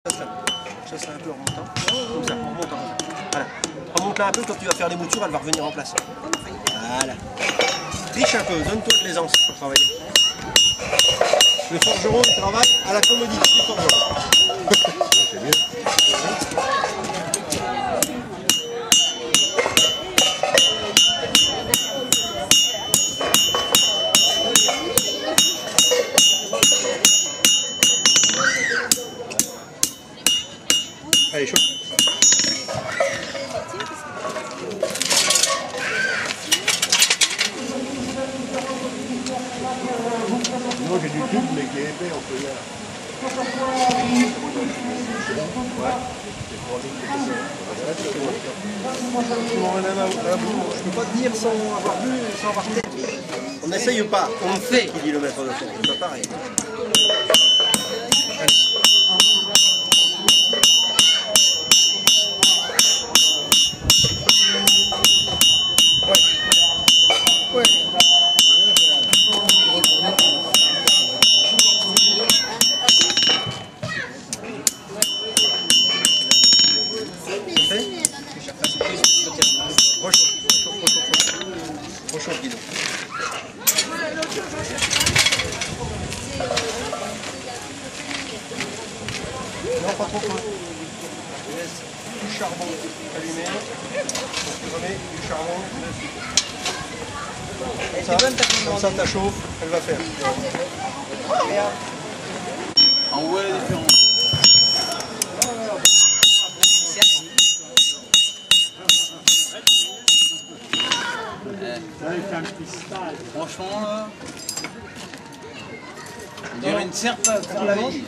Ça serait un peu remontant. Comme ça, on remonte. Voilà. Remonte là un peu, quand tu vas faire les moutures, elle va revenir en place. Voilà. Triche un peu, donne-toi de l'aisance pour travailler. Le forgeron, il travaille à la commodité du forgeron. C'est mieux. Allez, chaud. Moi j'ai du tube mais qui est épais en peu là. Je peux pas te dire sans avoir vu, sans avoir fait. On n'essaye pas, on fait, qui dit le maître de son. C'est pas pareil. Ouais. Rechauffe, Guido. Non, pas trop fort. Tu laisses du charbon allumé. Tu remets du charbon dessus. Comme ça, ta chauffe, elle va faire. En haut, elle est différente. Franchement, là, on dirait une serpe à faire la vie.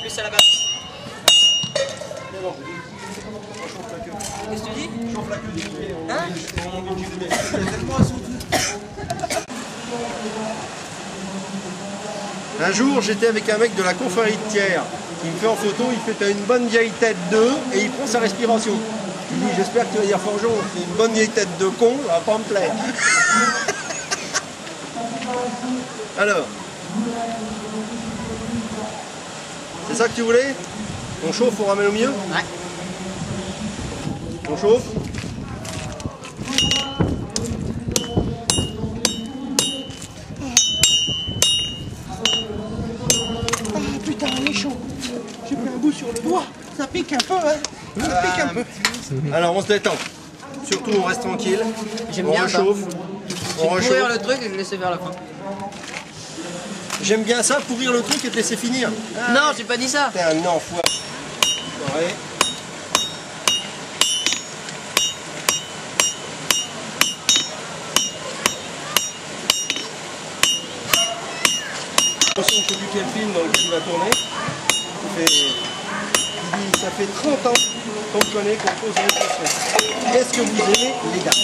Plus à la base. Qu'est-ce que tu dis? Chauffe la queue du gilet. Hein? Un jour, j'étais avec un mec de la confrérie de Thiers. Il me fait en photo, il fait t'as une bonne vieille tête de et il prend sa respiration. Je lui dis j'espère que tu vas dire forgeron, c'est une bonne vieille tête de con, ça va pas me plaire. Alors, c'est ça que tu voulais? On chauffe, on ramène au milieu? Ouais. On chauffe? Ah putain, il est chaud. J'ai pris un bout sur le doigt. Ça pique un peu, hein. Ça pique un peu. Alors on se détend. Surtout on reste tranquille. J'aime On bien ça. réchauffe. On Pourrir réchauffe. le truc et le laisser vers la fin. J'aime bien ça, pourrir le truc et te laisser finir. Non, j'ai pas dit ça. T'es un enfoiré. Ouais. Je sais plus quel film dans lequel il va tourner. Il dit ça fait 30 ans qu'on connaît, qu'on pose la question. Est-ce que vous aimez les gars?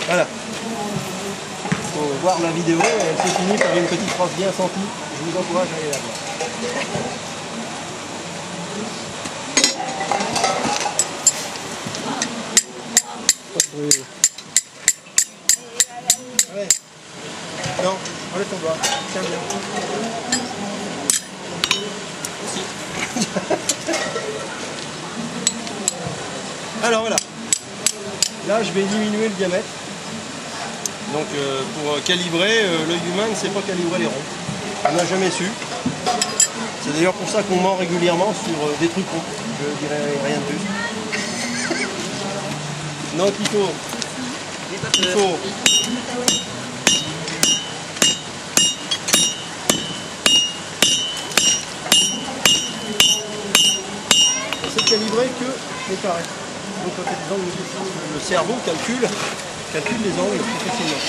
Voilà. Faut voir la vidéo, elle se finit par une petite phrase bien sentie. Je vous encourage à aller la voir. Oui. Allez. Non, enlève ton doigt. Tiens bien. Alors voilà. Là, je vais diminuer le diamètre. Donc pour calibrer, l'œil humain ne sait pas calibrer les ronds. On n'a jamais su. C'est d'ailleurs pour ça qu'on ment régulièrement sur des trucs ronds. Je dirais rien de plus. Donc il faut on sait calibrer que les carrés. Donc quand il y a des angles difficiles, le cerveau calcule les angles plus facilement.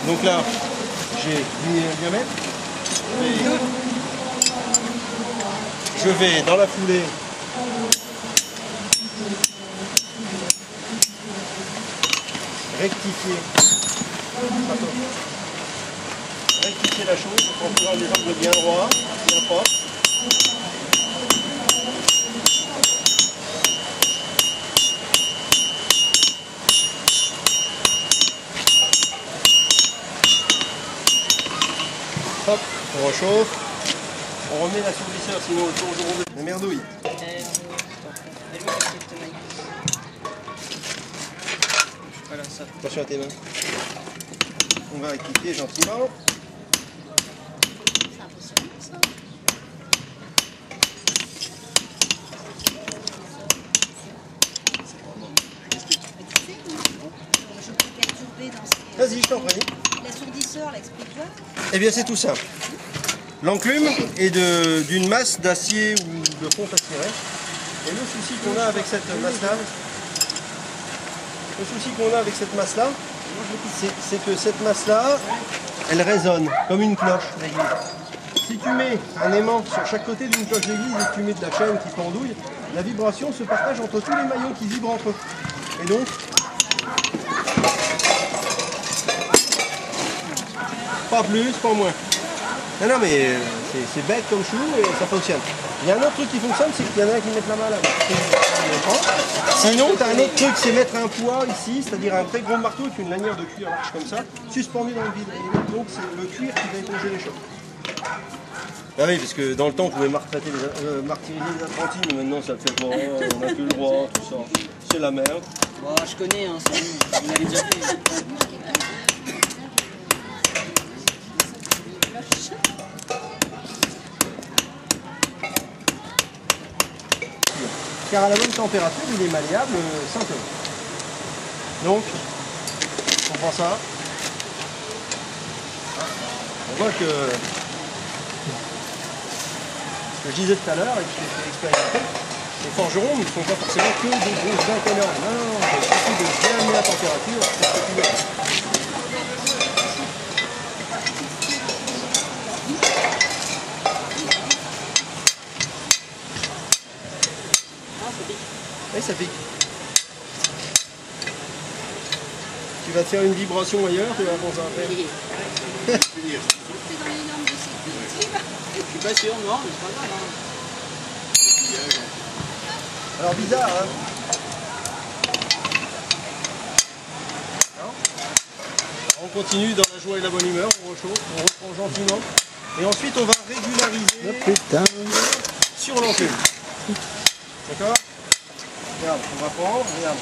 Donc là, j'ai diminué le diamètre. Je vais dans la foulée rectifier la chose en faisant des angles bien droits, bien propres. Hop, on rechauffe. On remet la survisseur, sinon le tour de ronde. La merdouille. Voilà ça. Attention à tes mains. On va rectifier gentiment. Vas-y, je t'en prie. L'assourdisseur, là, explique-toi. Eh bien, c'est tout simple. L'enclume est d'une masse d'acier ou de fonte à cirer. Et le souci qu'on a avec cette masse-là, c'est que cette masse-là, elle résonne comme une cloche d'église. Si tu mets un aimant sur chaque côté d'une cloche d'église et que tu mets de la chaîne qui pendouille, la vibration se partage entre tous les maillons qui vibrent entre eux. Et donc, pas plus, pas moins. Non, mais c'est bête comme chou et ça fonctionne. Il y a un autre truc qui fonctionne, c'est qu'il y en a qui mettent la main là. Sinon, tu as un autre truc, c'est mettre un poids ici, c'est-à-dire un très gros marteau avec une lanière de cuir large comme ça, suspendu dans le vide. Et donc, c'est le cuir qui va éponger les choses. Ah oui, parce que dans le temps, on pouvait martyriser les apprentis, mais maintenant, ça le fait pas, on n'a plus le droit, tout ça. C'est la merde. Bon, je connais, hein, c'est bon, vous l'avez déjà fait. Car à la bonne température, il est malléable simplement. Donc, on prend ça. On voit que ce que je disais tout à l'heure et que je t'ai fait expérimenter, les forgerons ne font pas forcément que des grosses bains énormes. Non, il suffit de bien amener la température pour que tu le fasses. Oui, ça pique. Tu vas te faire une vibration ailleurs, tu vas penser à faire. C'est dans les normes de sécurité. Je suis pas sûr, non, mais c'est pas grave. Hein. Alors bizarre, hein? On continue dans la joie et la bonne humeur, on rechauffe, on reprend gentiment. Et ensuite on va régulariser sur l'enclume. D'accord? Regarde, on va prendre, regarde.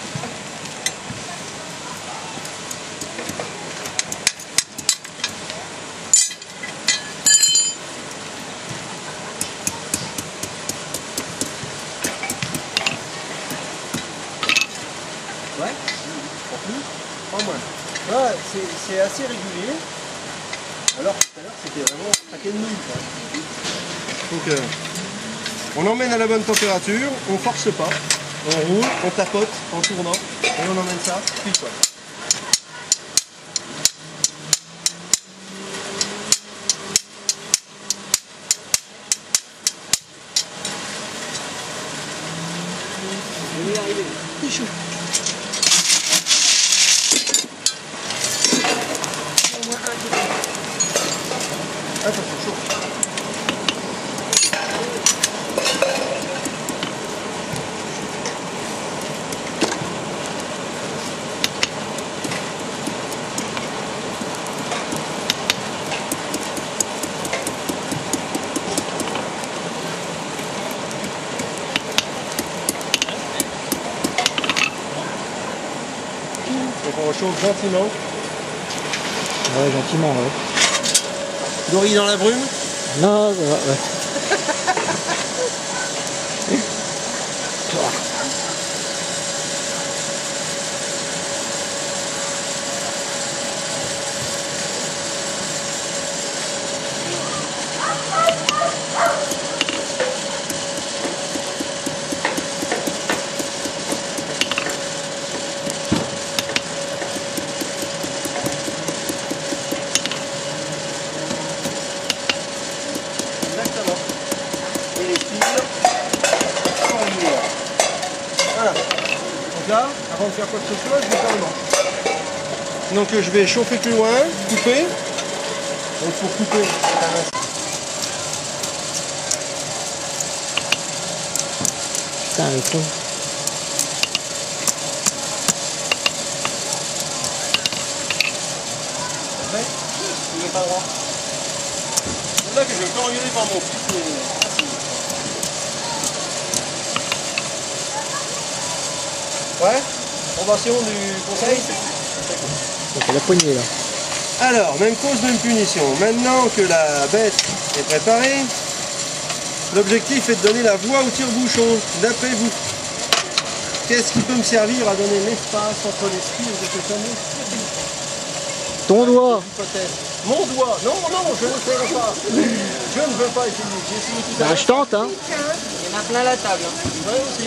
Ouais, pas plus, pas moins. Là, c'est assez régulier. Alors tout à l'heure, c'était vraiment un paquet de nouilles. Donc, on emmène à la bonne température, on force pas. On roule, on tapote en tournant et on emmène ça pile poil. Je vais y arriver. C'est chaud. Attention, chaud. Donc on rechauffe gentiment. Ouais, gentiment, ouais. Dory dans la brume. Non, ça va, ouais. Exactement. Et les fils sont en lumière. Voilà. Donc là, avant de faire quoi que ce soit, je vais faire le manche. Donc je vais chauffer plus loin, couper. Donc pour couper, Putain, le con. après, il n'est pas droit. C'est là que je vais me faire engueuler par mon fils. Ouais, approbation du conseil. Donc la poignée là. Alors, même cause, même punition. Maintenant que la bête est préparée, l'objectif est de donner la voie au tire-bouchon. D'après vous, qu'est-ce qui peut me servir à donner l'espace entre les skis et ce fameux tire-bouchon? Ton doigt. Mon doigt. Non, non, je ne sais pas. Je ne veux pas essayer. J'ai essayé tout à Bah, l'heure. je tente, hein. Il y en a plein la table. Hein. Ouais, aussi.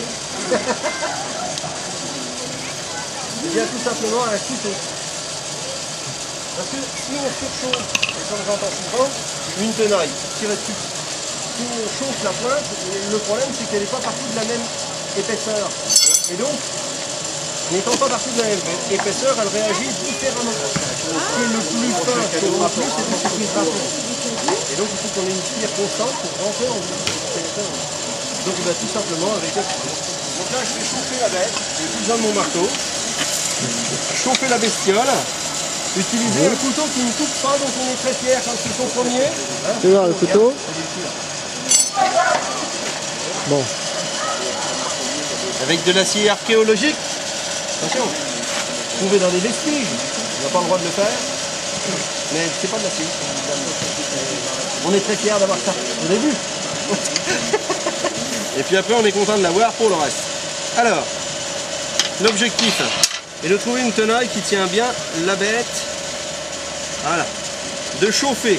Il y a tout simplement un couteau. Parce que si on surchauffe, et comme j'entends souvent, une tenaille, tirer dessus. Si on chauffe la pointe, le problème c'est qu'elle n'est pas partie de la même épaisseur. Et donc, n'étant pas partie de la même épaisseur, elle réagit différemment. Ce qui est le plus fin qu'on a plus, c'est le plus rapide. Et donc il faut qu'on ait une tire constante pour rentrer dans une épaisseur. Donc tout simplement avec le couteau. Donc là je vais chauffer la bête, j'ai plus besoin de mon marteau. Chauffer la bestiole. Utiliser un couteau qui ne coupe pas, donc on est très fiers quand c'est son premier. Hein, Tu vois le couteau. Bon. Avec de l'acier archéologique. Attention, trouvé dans des vestiges. On n'a pas le droit de le faire. Mais c'est pas de l'acier. On est très fiers d'avoir ça au début. Et puis après on est content de l'avoir pour le reste. Alors, l'objectif est de trouver une tenaille qui tient bien la bête. Voilà. De chauffer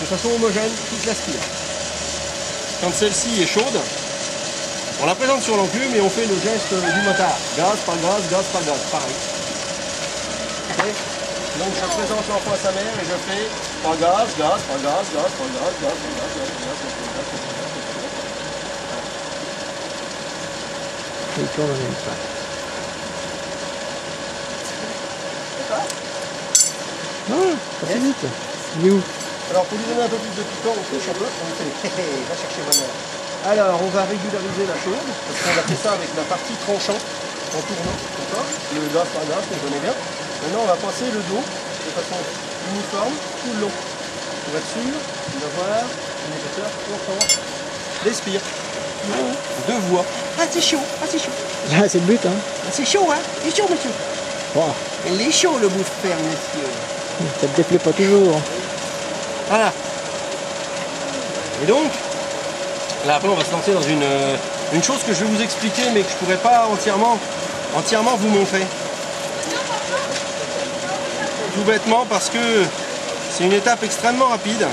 de façon homogène toute la spire. Quand celle-ci est chaude, on la présente sur l'enclume et on fait le geste du motard. Gaz par gaz, gaz par gaz. Pareil. Okay. Donc je présente l'enfant à sa mère et je fais par gaz, gaz, par gaz, gaz, par gaz, gaz, par gaz, gaz, par gaz, par gaz, par gaz. Il tourne en même temps. Ah, ça fait vite. Il est où? Alors pour lui donner un peu plus de piquant, on touche un peu, on fait va chercher bonheur. Alors on va régulariser la chose, parce qu'on a fait ça avec la partie tranchant en tournant, d'accord? Le gaz par gaz, qu'on connaît bien. Maintenant on va passer le dos de façon uniforme tout le long. Pour être sûr d'avoir une épaisseur constante des spires. Deux voies. Ah, c'est chaud, ah, c'est chaud. Ah, c'est le but, hein. Ah, c'est chaud, hein. Il est chaud, monsieur. Oh, Il est chaud le bouffe-fer, messieurs. ça te déplaît pas toujours. Voilà. Et donc, là après on va se lancer dans une chose que je vais vous expliquer mais que je ne pourrais pas entièrement vous montrer. Tout bêtement parce que c'est une étape extrêmement rapide.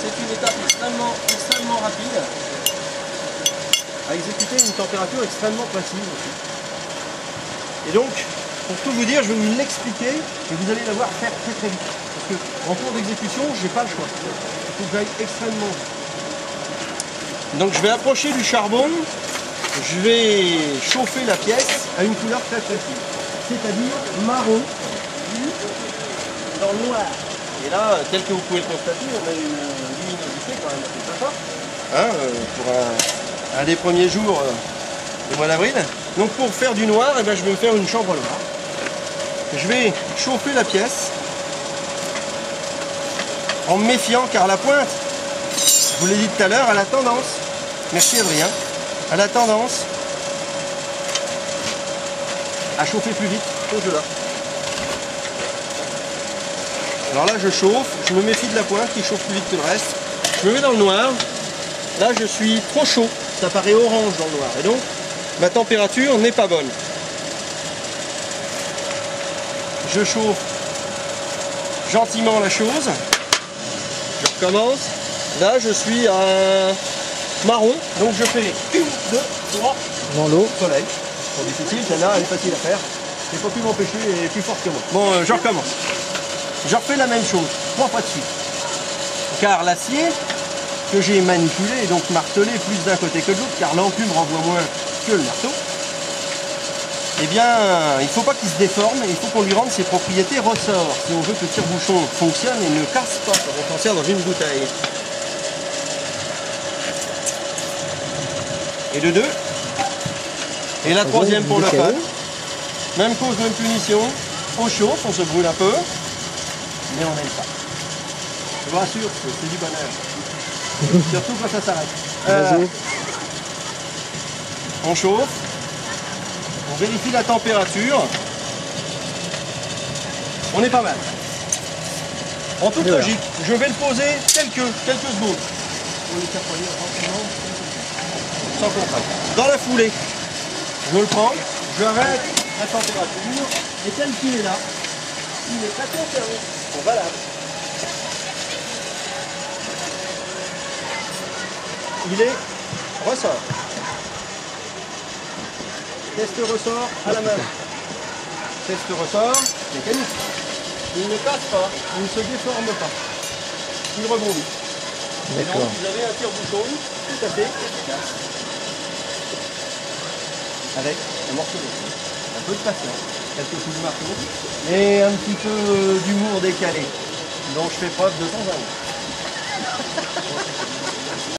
C'est une étape extrêmement rapide à exécuter une température extrêmement précise aussi. Et donc, pour tout vous dire, je vais vous l'expliquer et vous allez la voir faire très très vite. Parce qu'en cours d'exécution, je n'ai pas le choix. Il faut que j'aille extrêmement vite. Donc je vais approcher du charbon, je vais chauffer la pièce à une couleur très précise. C'est-à-dire marron dans le noir. Et là, tel que vous pouvez le constater, on a une luminosité quand même assez sympa. Hein, pour un des premiers jours du mois d'avril. Donc pour faire du noir, eh ben, je vais me faire une chambre noire. Je vais chauffer la pièce en me méfiant car la pointe, je vous l'ai dit tout à l'heure, elle a tendance, merci Adrien, elle a tendance à chauffer plus vite qu'au-delà. Alors là je chauffe, je me méfie de la pointe qui chauffe plus vite que le reste. Je me mets dans le noir. Là je suis trop chaud, ça paraît orange dans le noir. Et donc ma température n'est pas bonne. Je chauffe gentiment la chose. Je recommence. Là je suis à marron. Donc je fais 1, 2, 3. Dans l'eau. Soleil. C'est difficile, celle-là elle est facile à faire. J'ai pas pu m'empêcher, elle est plus forte que moi. Bon, je recommence. Je refais la même chose, 3 fois de suite. Car l'acier que j'ai manipulé et donc martelé plus d'un côté que de l'autre, car l'enclume renvoie moins que le marteau, eh bien, il ne faut pas qu'il se déforme, il faut qu'on lui rende ses propriétés ressort, si on veut que le tire-bouchon fonctionne et ne casse pas quand on s'en sert dans une bouteille. Et de 2. Et la troisième pour le fun. Même cause, même punition. On chauffe, on se brûle un peu, mais on n'aime pas. Je vous rassure, c'est du bonheur. Surtout quand ça s'arrête. On chauffe. On vérifie la température. On est pas mal. En toute logique, je vais le poser quelques secondes. On les tapoyer rapidement, sans contrainte. Dans la foulée, je le prends, j'arrête la température, et tel qu'il est là, il est très conservé. On va là. Il est ressort. Test ressort à la main. Test ressort mécanique. Il ne casse pas, il ne se déforme pas. Il rebondit. Et donc vous avez un tire-bouchon tout à fait efficace. Avec un morceau de un peu de patience, quelques coups de marteau et un petit peu d'humour décalé dont je fais preuve de temps en temps.